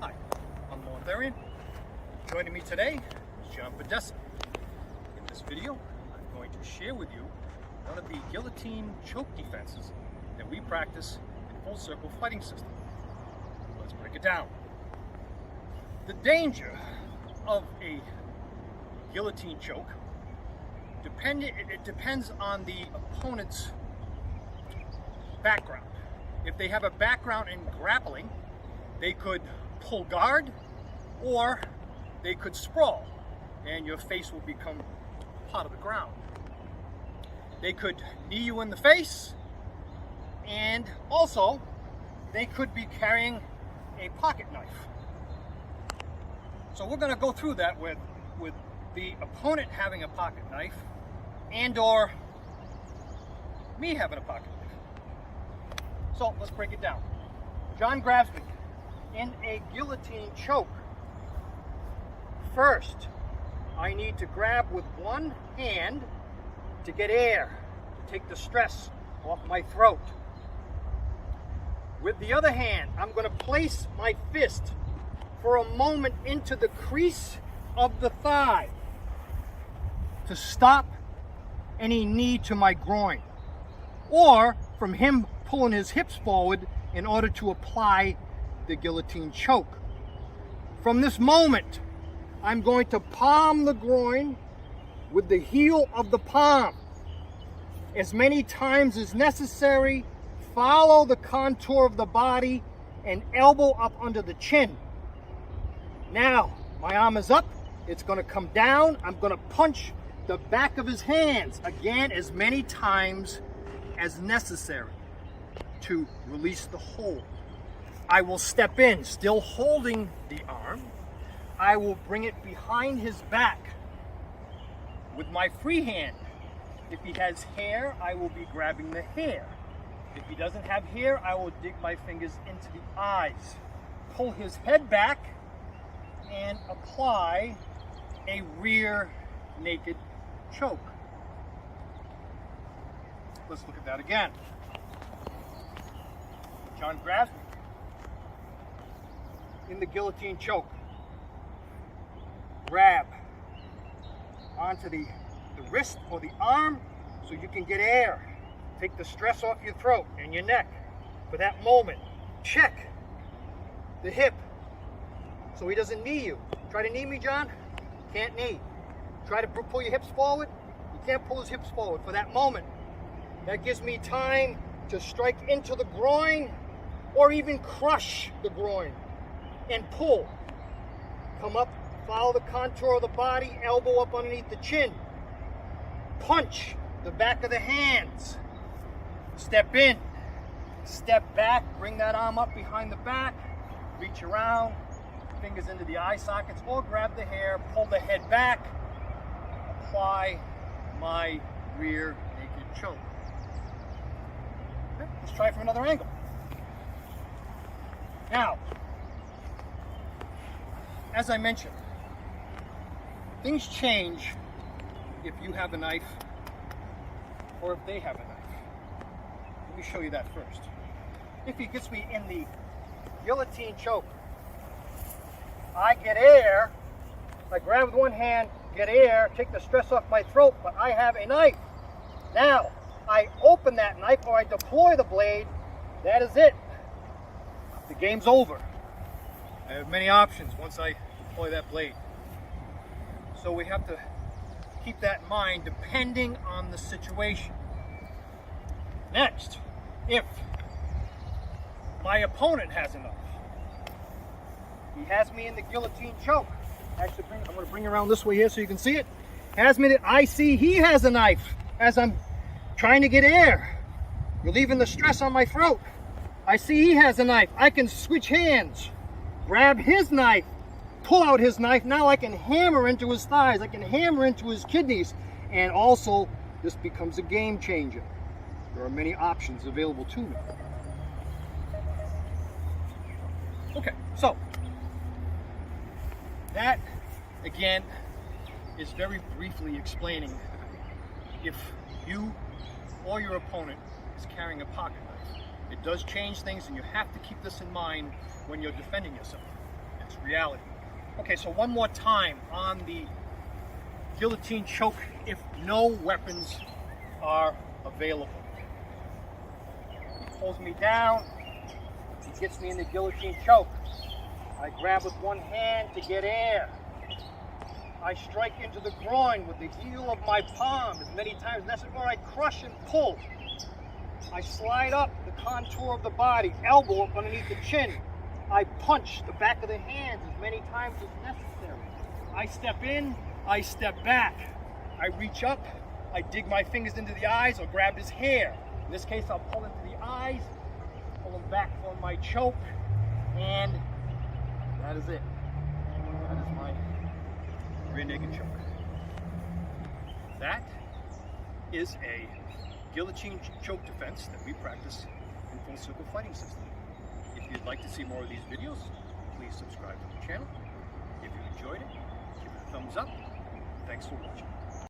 I'm Militarian. Joining me today is John Podesta. In this video, I'm going to share with you one of the guillotine choke defenses that we practice in full circle fighting system. Let's break it down. The danger of a guillotine choke depends on the opponent's background. If they have a background in grappling, they could pull guard or they could sprawl and your face will become part of the ground. They could knee you in the face, and also they could be carrying a pocket knife. So we're going to go through that with the opponent having a pocket knife and or me having a pocket knife. So let's break it down. John grabs me in a guillotine choke. First, I need to grab with one hand to get air, to take the stress off my throat. With the other hand, I'm going to place my fist for a moment into the crease of the thigh to stop any knee to my groin, or from him pulling his hips forward in order to apply the guillotine choke. From this moment, I'm going to palm the groin with the heel of the palm. As many times as necessary, follow the contour of the body and elbow up under the chin. Now, my arm is up, it's going to come down, I'm going to punch the back of his hands, again, as many times as necessary to release the hold. I will step in, still holding the arm. I will bring it behind his back with my free hand. If he has hair, I will be grabbing the hair. If he doesn't have hair, I will dig my fingers into the eyes, pull his head back, and apply a rear naked choke. Let's look at that again. John grabs me in the guillotine choke. Grab onto the wrist or the arm so you can get air. Take the stress off your throat and your neck for that moment. Check the hip so he doesn't knee you. Try to knee me, John. Can't knee. Try to pull your hips forward. You can't pull his hips forward for that moment. That gives me time to strike into the groin or even crush the groin and pull. Come up, follow the contour of the body, elbow up underneath the chin. Punch the back of the hands. Step in, step back, bring that arm up behind the back, reach around, fingers into the eye sockets, or grab the hair, pull the head back, apply my rear naked choke. Okay, let's try from another angle. Now, as I mentioned, things change if you have a knife or if they have a knife. Let me show you that first. If he gets me in the guillotine choke, I get air. I grab with one hand, get air, take the stress off my throat, but I have a knife. Now, I open that knife or I deploy the blade. That is it. The game's over. I have many options once I deploy that blade. So we have to keep that in mind depending on the situation. Next, if my opponent has a knife, he has me in the guillotine choke. Actually, I'm going to bring it around this way here so you can see it. Has me that I see he has a knife as I'm trying to get air, relieving the stress on my throat. I see he has a knife. I can switch hands, grab his knife, pull out his knife. Now I can hammer into his thighs. I can hammer into his kidneys. And also, this becomes a game changer. There are many options available to me. Okay, so that again is very briefly explaining if you or your opponent is carrying a pocket knife. It does change things, and you have to keep this in mind when you're defending yourself. It's reality. Okay, so one more time on the guillotine choke if no weapons are available. He pulls me down, he gets me in the guillotine choke. I grab with one hand to get air. I strike into the groin with the heel of my palm as many times as necessary, or I crush and pull. I slide up the contour of the body, elbow up underneath the chin. I punch the back of the hands as many times as necessary. I step in, I step back. I reach up, I dig my fingers into the eyes or grab his hair. In this case, I'll pull into the eyes, pull him back from my choke, and that is it. That is my rear naked choke. That is a guillotine choke defense that we practice in Full Circle Fighting System. If you'd like to see more of these videos, please subscribe to the channel. If you enjoyed it, give it a thumbs up. Thanks for watching.